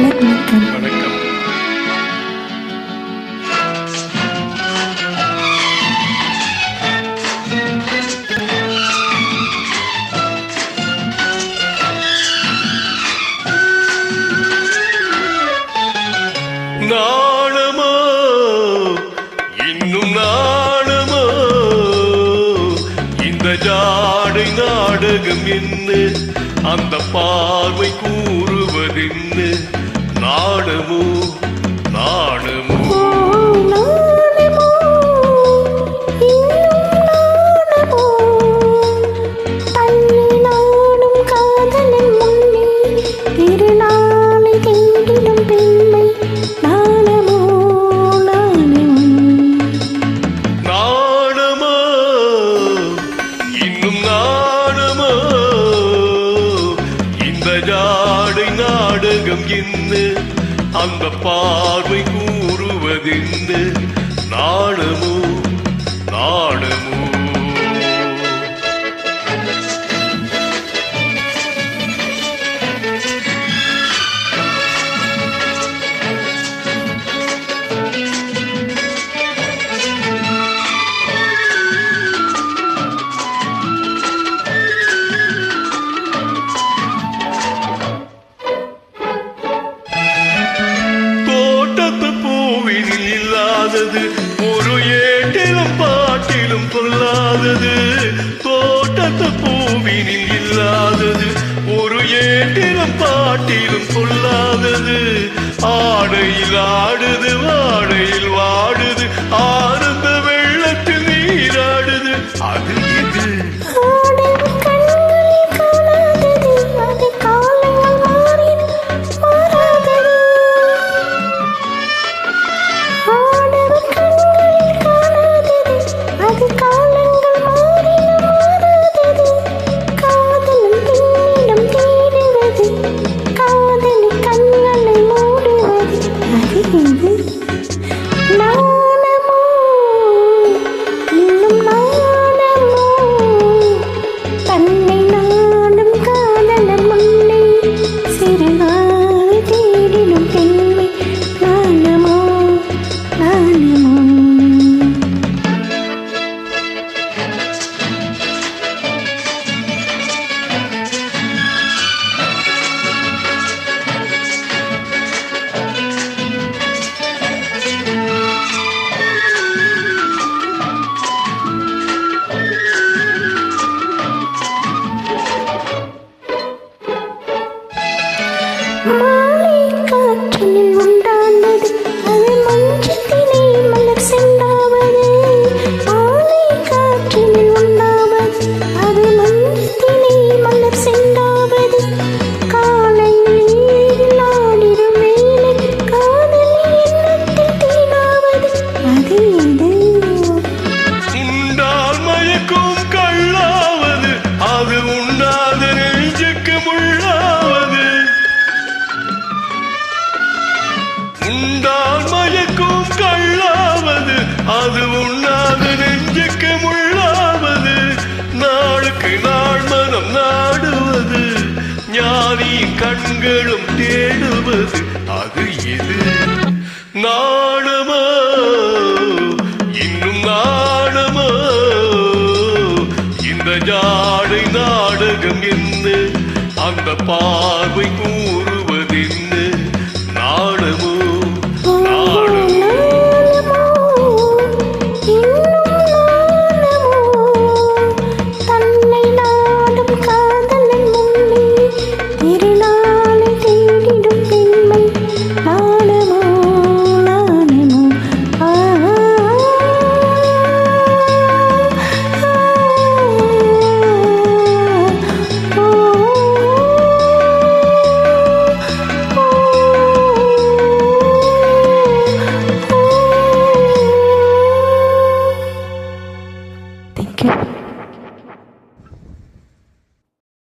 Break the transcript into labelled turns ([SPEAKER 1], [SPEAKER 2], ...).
[SPEAKER 1] வணக்கம். நாணமோ இன்னும் நாணமோ இந்த ஜாடை நாடகம் என்ன அந்த பார்வை கூறுவதென்ன நாணமோ நாணமோ நாடகம் என்ன அந்த பார்வை கூறுவதென்ன நாணமோ நாணமோ ஒரு ஏட்டிலும் பாட்டிலும் கொள்ளாதது தோட்டத்து பூவினில் இல்லாதது ஒரு ஏட்டிலும் பாட்டிலும் கொள்ளாதது ஆடையில் ஆடுது வாடையில் வாடுது ஆனந்த வெள்ளத்தில் நீராடுது அது எது உண்டால் மயக்கும் கள்ளாவது அது உண்ணாது நெஞ்சுக்கு முள்ளாவது நாளுக்கு நாள் மனம் நாடுவது ஞானி கண்களும் தேடுவது அது எது நாணமோ இன்னும் நாணமோ இந்த ஜாடை நாடகம் என்ன அந்த பார்வை